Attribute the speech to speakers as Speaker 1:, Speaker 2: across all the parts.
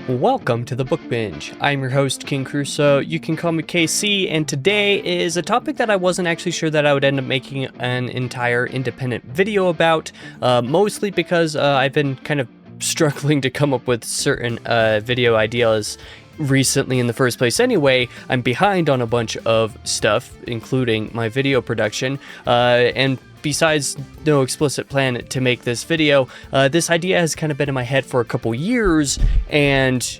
Speaker 1: Welcome to the Book Binge. I'm your host, King Crusoe. You can call me KC, and today is a topic that I wasn't actually sure that I would end up making an entire independent video about, mostly because I've been kind of struggling to come up with certain video ideas recently in the first place anyway. I'm behind on a bunch of stuff, including my video production, and besides no explicit plan to make this video, this idea has kind of been in my head for a couple years, and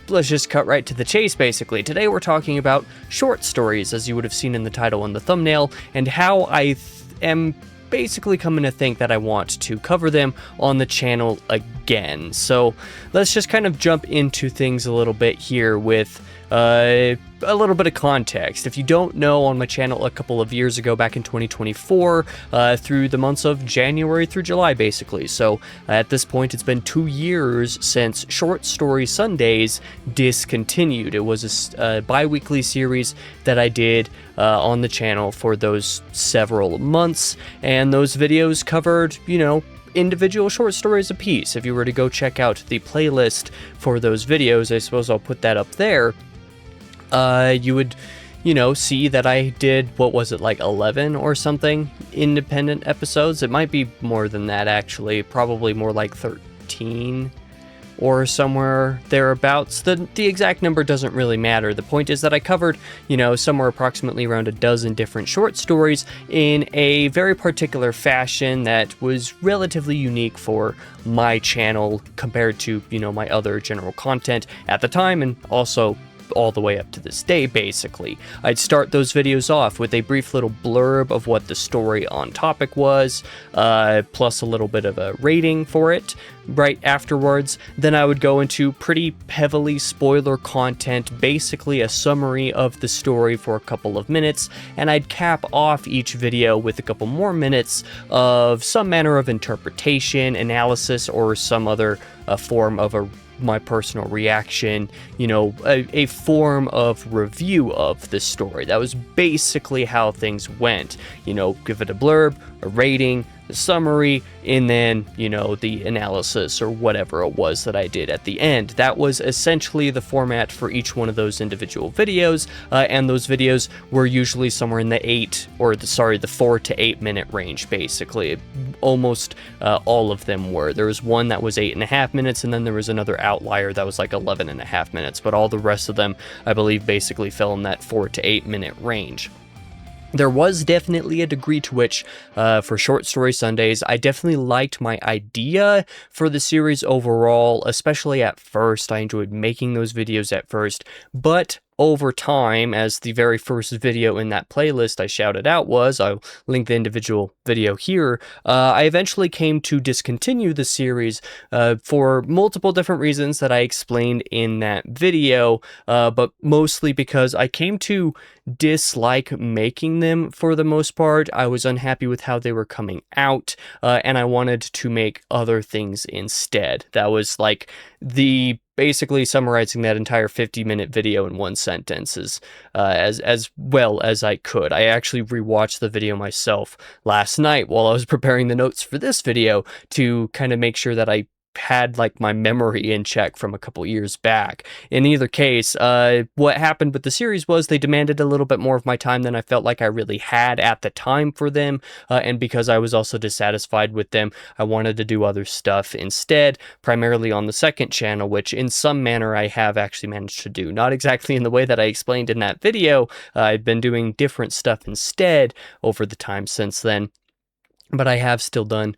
Speaker 1: let's just cut right to the chase basically. Today we're talking about short stories, as you would have seen in the title and the thumbnail, and how I am basically coming to think that I want to cover them on the channel again. So let's just kind of jump into things a little bit here with a little bit of context. If you don't know, on my channel a couple of years ago, back in 2024, through the months of January through July, basically. So at this point, it's been 2 years since Short Story Sundays discontinued. It was a bi-weekly series that I did on the channel for those several months, and those videos covered, individual short stories a piece. If you were to go check out the playlist for those videos, I suppose I'll put that up there, you would, see that I did, what was it, like 11 or something independent episodes? It might be more than that, actually. Probably more like 13 or somewhere thereabouts. The exact number doesn't really matter. The point is that I covered, somewhere approximately around a dozen different short stories in a very particular fashion that was relatively unique for my channel compared to, my other general content at the time, and also all the way up to this day, basically. I'd start those videos off with a brief little blurb of what the story on topic was, plus a little bit of a rating for it right afterwards. Then I would go into pretty heavily spoiler content, basically a summary of the story for a couple of minutes, and I'd cap off each video with a couple more minutes of some manner of interpretation, analysis, or some other form of my personal reaction, a form of review of the story. That was basically how things went. Give it a blurb, a rating, the summary, and then, the analysis or whatever it was that I did at the end. That was essentially the format for each one of those individual videos, and those videos were usually somewhere in the 4 to 8 minute range, basically. Almost all of them were. There was one that was 8.5 minutes, and then there was another outlier that was like 11.5 minutes, but all the rest of them, I believe, basically fell in that 4 to 8 minute range. There was definitely a degree to which, for Short Story Sundays, I definitely liked my idea for the series overall, especially at first. I enjoyed making those videos at first, but over time, as the very first video in that playlist I shouted out was, I'll link the individual video here, I eventually came to discontinue the series for multiple different reasons that I explained in that video, but mostly because I came to dislike making them for the most part. I was unhappy with how they were coming out, and I wanted to make other things instead. That was like basically summarizing that entire 50-minute video in one sentence as well as I could. I actually rewatched the video myself last night while I was preparing the notes for this video to kind of make sure that I had like my memory in check from a couple years back. In either case, what happened with the series was they demanded a little bit more of my time than I felt like I really had at the time for them, and because I was also dissatisfied with them, I wanted to do other stuff instead, primarily on the second channel, which in some manner I have actually managed to do. Not exactly in the way that I explained in that video. I've been doing different stuff instead over the time since then, but I have still done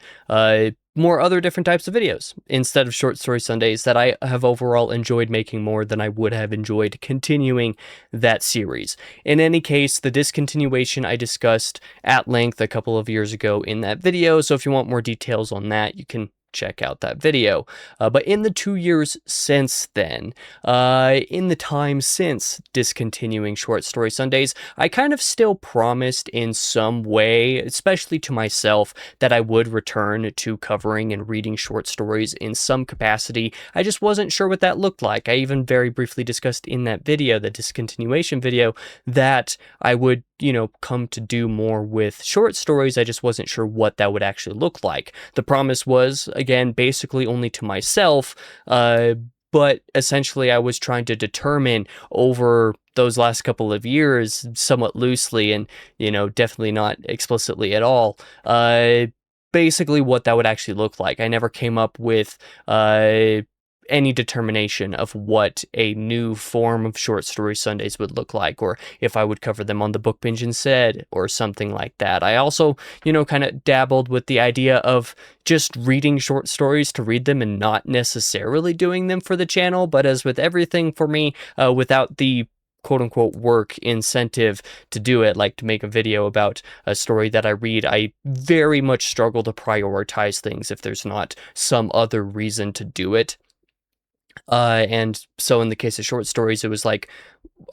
Speaker 1: more other different types of videos instead of Short Story Sundays that I have overall enjoyed making more than I would have enjoyed continuing that series. In any case, the discontinuation I discussed at length a couple of years ago in that video, so if you want more details on that, you can check out that video. But in the 2 years since then, in the time since discontinuing Short Story Sundays, I kind of still promised in some way, especially to myself, that I would return to covering and reading short stories in some capacity. I just wasn't sure what that looked like. I even very briefly discussed in that video, the discontinuation video, that I would come to do more with short stories. I just wasn't sure what that would actually look like. The promise was, again, basically only to myself, but essentially I was trying to determine over those last couple of years, somewhat loosely and, definitely not explicitly at all, basically what that would actually look like. I never came up with any determination of what a new form of short story Sundays would look like, or if I would cover them on the Book Binge instead, or something like that. I also, kind of dabbled with the idea of just reading short stories to read them and not necessarily doing them for the channel. But as with everything for me, without the quote unquote work incentive to do it, like to make a video about a story that I read, I very much struggle to prioritize things if there's not some other reason to do it. And so in the case of short stories, it was like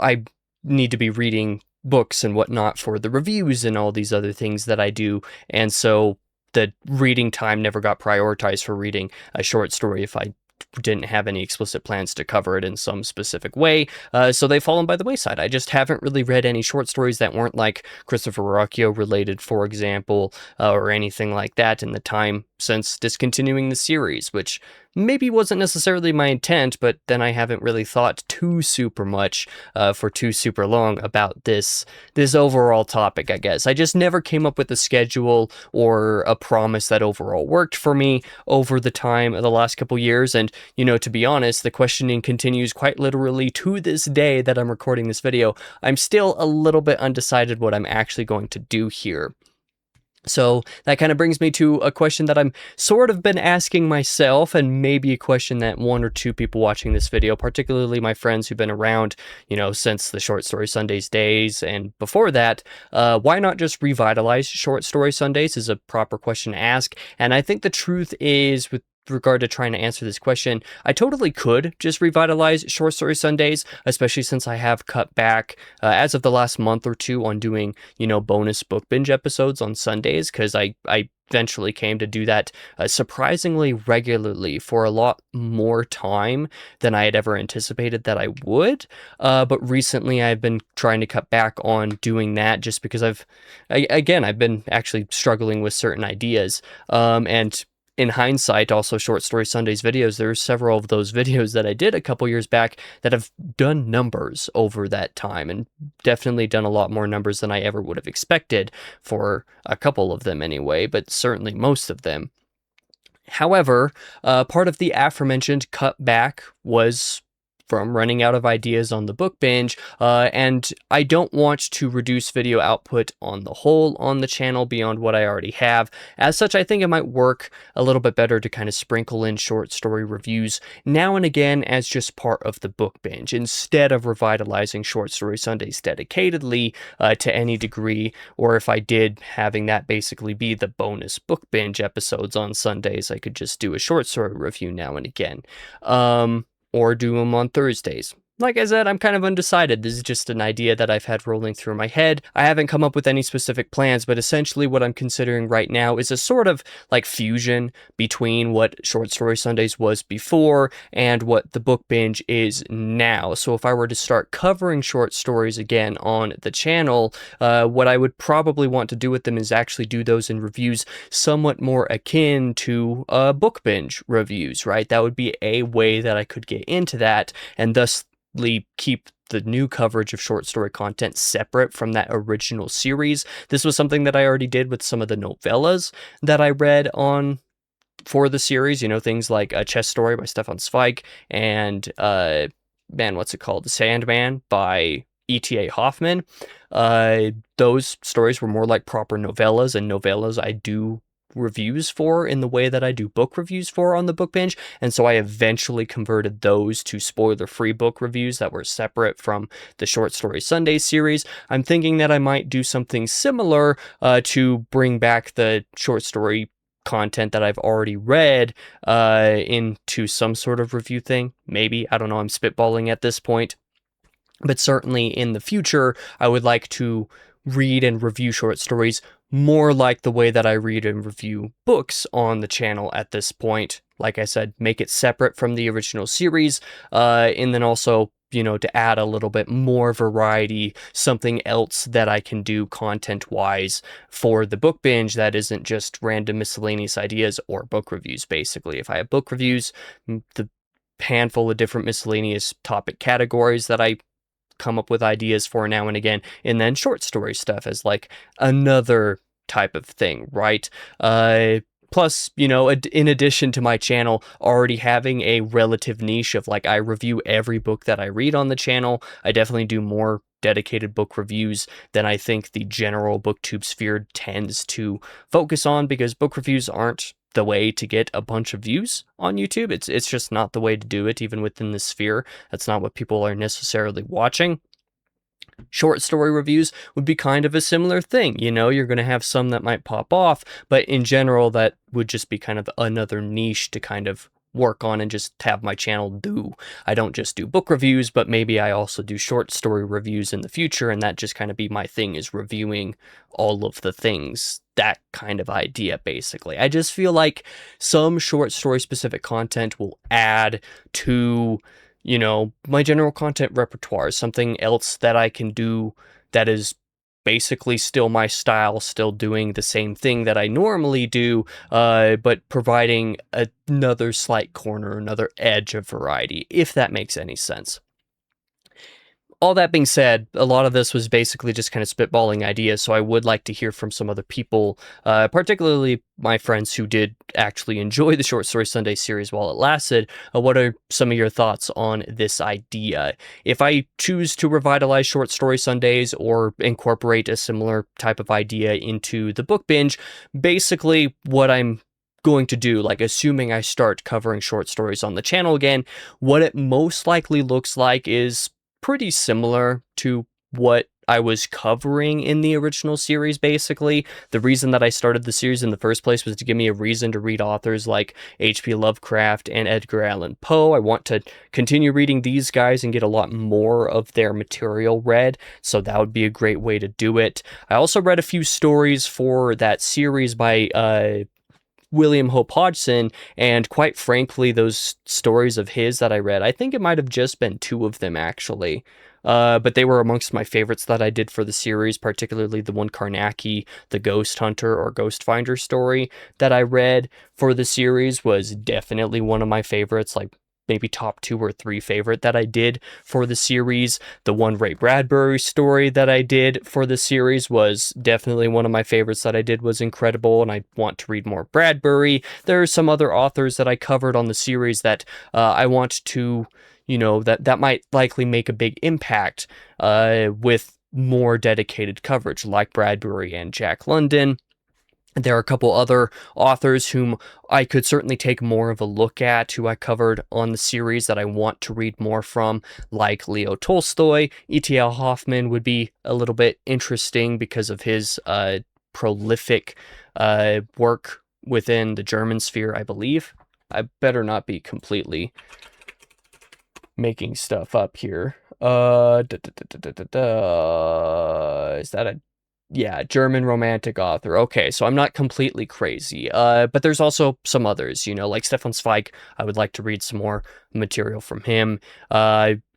Speaker 1: I need to be reading books and whatnot for the reviews and all these other things that I do. And so the reading time never got prioritized for reading a short story if I didn't have any explicit plans to cover it in some specific way. So they've fallen by the wayside. I just haven't really read any short stories that weren't like Christopher Verrocchio related, for example, or anything like that in the time since discontinuing the series, which maybe wasn't necessarily my intent, but then I haven't really thought too super much for too super long about this overall topic, I guess. I just never came up with a schedule or a promise that overall worked for me over the time of the last couple years. And, to be honest, the questioning continues quite literally to this day that I'm recording this video. I'm still a little bit undecided what I'm actually going to do here. So that kind of brings me to a question that I'm sort of been asking myself, and maybe a question that one or two people watching this video, particularly my friends who've been around, since the Short Story Sundays days and before that, why not just revitalize Short Story Sundays is a proper question to ask. And I think the truth is, with regard to trying to answer this question, I totally could just revitalize Short Story Sundays, especially since I have cut back as of the last month or two on doing, bonus Book Binge episodes on Sundays, because I eventually came to do that surprisingly regularly for a lot more time than I had ever anticipated that I would. But recently I've been trying to cut back on doing that just because I've been actually struggling with certain ideas. And in hindsight, also Short Story Sundays videos, there are several of those videos that I did a couple years back that have done numbers over that time, and definitely done a lot more numbers than I ever would have expected for a couple of them anyway, but certainly most of them. However, part of the aforementioned cutback was from running out of ideas on the Book Binge, and I don't want to reduce video output on the whole on the channel beyond what I already have. As such, I think it might work a little bit better to kind of sprinkle in short story reviews now and again as just part of the Book Binge, instead of revitalizing Short Story Sundays dedicatedly to any degree, or if I did, having that basically be the bonus Book Binge episodes on Sundays. I could just do a short story review now and again. Or do them on Thursdays. Like I said, I'm kind of undecided. This is just an idea that I've had rolling through my head. I haven't come up with any specific plans, but essentially what I'm considering right now is a sort of like fusion between what Short Story Sundays was before and what the Book Binge is now. So if I were to start covering short stories again on the channel, what I would probably want to do with them is actually do those in reviews somewhat more akin to Book Binge reviews, right? That would be a way that I could get into that, and thus keep the new coverage of short story content separate from that original series. This was something that I already did with some of the novellas that I read on for the series, things like A Chess Story by Stefan Zweig and what's it called? The Sandman by E.T.A. Hoffman. Those stories were more like proper novellas, and novellas I do reviews for in the way that I do book reviews for on the Book Binge, and so I eventually converted those to spoiler-free book reviews that were separate from the Short Story Sunday series. I'm thinking that I might do something similar to bring back the short story content that I've already read into some sort of review thing. Maybe, I don't know, I'm spitballing at this point. But certainly in the future, I would like to read and review short stories more like the way that I read and review books on the channel at this point. Like I said, make it separate from the original series, and then also, to add a little bit more variety, something else that I can do content-wise for the Book Binge that isn't just random miscellaneous ideas or book reviews, basically. If I have book reviews, the handful of different miscellaneous topic categories that I come up with ideas for now and again, and then short story stuff as like another type of thing, right? Plus, you know, in addition to my channel already having a relative niche of like, I review every book that I read on the channel, I definitely do more dedicated book reviews than I think the general booktube sphere tends to focus on, because book reviews aren't the way to get a bunch of views on YouTube. It's just not the way to do it, even within the sphere. That's not what people are necessarily watching. Short story reviews would be kind of a similar thing. You know, you're going to have some that might pop off, but in general, that would just be kind of another niche to kind of work on and just have my channel do. I don't just do book reviews, but maybe I also do short story reviews in the future, and that just kind of be my thing, is reviewing all of the things. That kind of idea, basically. I just feel like some short story specific content will add to, you know, my general content repertoire, something else that I can do that is basically still my style, still doing the same thing that I normally do, but providing another slight corner, another edge of variety, if that makes any sense. All that being said, a lot of this was basically just kind of spitballing ideas, so I would like to hear from some other people, particularly my friends who did actually enjoy the Short Story Sunday series while it lasted. What are some of your thoughts on this idea? If I choose to revitalize Short Story Sundays or incorporate a similar type of idea into the Book Binge, basically what I'm going to do, like assuming I start covering short stories on the channel again, what it most likely looks like is pretty similar to what I was covering in the original series, basically. The reason that I started the series in the first place was to give me a reason to read authors like H.P. Lovecraft and Edgar Allan Poe. I want to continue reading these guys and get a lot more of their material read, so that would be a great way to do it. I also read a few stories for that series by William Hope Hodgson, and quite frankly, those stories of his that I read, I think it might have just been 2 of them, actually. But they were amongst my favorites that I did for the series, particularly the one Karnaki, the Ghost Hunter or Ghost Finder story that I read for the series was definitely one of my favorites, like maybe top 2 or 3 favorite that I did for the series. The one Ray Bradbury story that I did for the series was definitely one of my favorites that I did, was incredible, and I want to read more Bradbury. There are some other authors that I covered on the series that I want to, you know, that might likely make a big impact with more dedicated coverage, like Bradbury and Jack London. There are a couple other authors whom I could certainly take more of a look at, who I covered on the series that I want to read more from, like Leo Tolstoy. E.T.L. Hoffman would be a little bit interesting because of his prolific work within the German sphere, I believe. I better not be completely making stuff up here. Is that a... Yeah, German romantic author. Okay, so I'm not completely crazy. But there's also some others, you know, like Stefan Zweig. I would like to read some more material from him.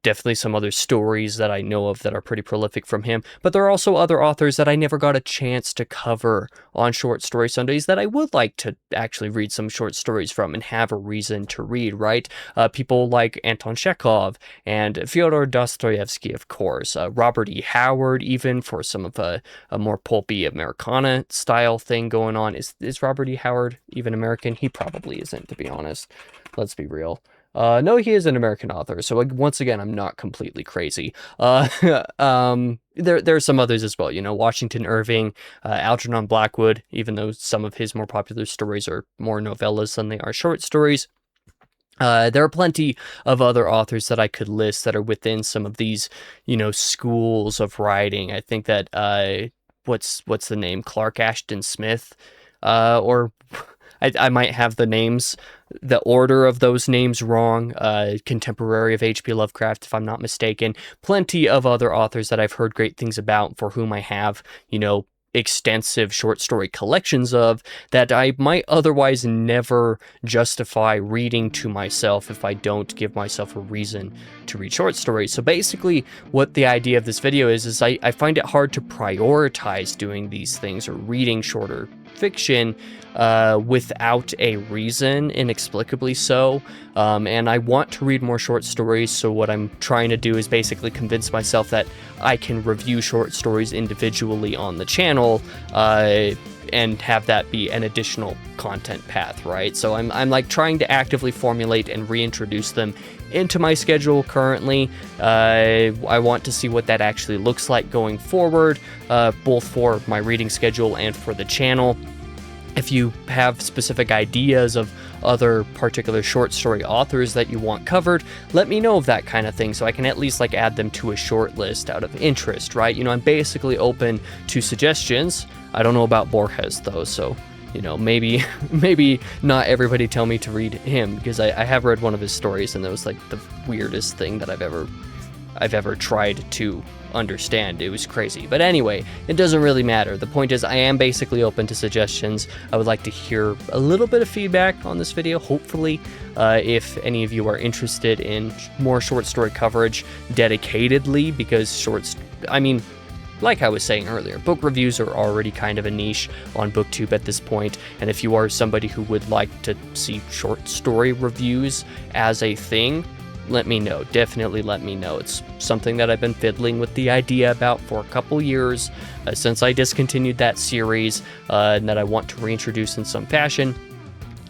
Speaker 1: Definitely some other stories that I know of that are pretty prolific from him. But there are also other authors that I never got a chance to cover on Short Story Sundays that I would like to actually read some short stories from and have a reason to read, right? People like Anton Chekhov and Fyodor Dostoevsky, of course. Robert E. Howard, even, for some of a more pulpy Americana style thing going on. Is Robert E. Howard even American? He probably isn't, to be honest. Let's be real. No, he is an American author, so once again, I'm not completely crazy. There are some others as well, you know, Washington Irving, Algernon Blackwood, even though some of his more popular stories are more novellas than they are short stories. There are plenty of other authors that I could list that are within some of these, you know, schools of writing. I think that, what's the name? Clark Ashton Smith, or... I might have the order of those names wrong. Contemporary of H.P. Lovecraft, if I'm not mistaken. Plenty of other authors that I've heard great things about, for whom I have, you know, extensive short story collections of, that I might otherwise never justify reading to myself if I don't give myself a reason to read short stories. So basically what the idea of this video is I find it hard to prioritize doing these things or reading shorter fiction without a reason, inexplicably so. And I want to read more short stories, so what I'm trying to do is basically convince myself that I can review short stories individually on the channel, and have that be an additional content path, right? So I'm like trying to actively formulate and reintroduce them into my schedule currently. I want to see what that actually looks like going forward, both for my reading schedule and for the channel. If you have specific ideas of other particular short story authors that you want covered, let me know of that kind of thing so I can at least like add them to a short list out of interest, right? You know, I'm basically open to suggestions. I don't know about Borges though, so you know, maybe not everybody tell me to read him, because I have read one of his stories and that was like the weirdest thing that I've ever tried to understand. It was crazy. But anyway, it doesn't really matter. The point is I am basically open to suggestions. I would like to hear a little bit of feedback on this video, hopefully, if any of you are interested in more short story coverage dedicatedly, because like I was saying earlier, book reviews are already kind of a niche on BookTube at this point, and if you are somebody who would like to see short story reviews as a thing, let me know. Definitely let me know. It's something that I've been fiddling with the idea about for a couple years, since I discontinued that series, and that I want to reintroduce in some fashion.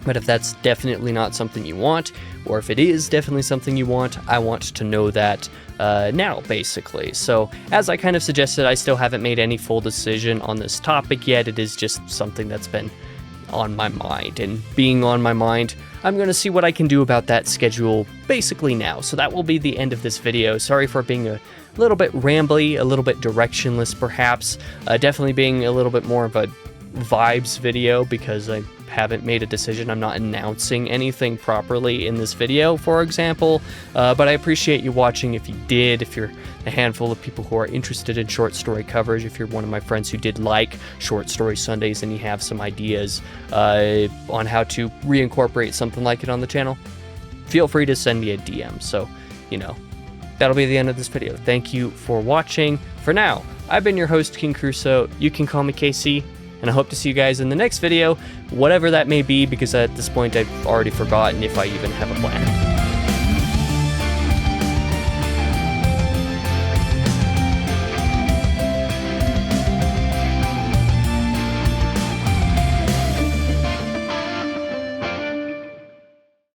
Speaker 1: But if that's definitely not something you want, or if it is definitely something you want, I want to know that now, basically. So, as I kind of suggested, I still haven't made any full decision on this topic yet. It is just something that's been on my mind, and being on my mind, I'm going to see what I can do about that schedule basically now. So that will be the end of this video. Sorry for being a little bit rambly, a little bit directionless perhaps, definitely being a little bit more of a vibes video because I haven't made a decision. I'm not announcing anything properly in this video, for example, but I appreciate you watching if you did, if you're a handful of people who are interested in short story coverage, if you're one of my friends who did like Short Story Sundays and you have some ideas on how to reincorporate something like it on the channel, feel free to send me a DM. So, you know, that'll be the end of this video. Thank you for watching. For now, I've been your host, King Crusoe. You can call me KC, and I hope to see you guys in the next video, whatever that may be, because at this point I've already forgotten if I even have a plan.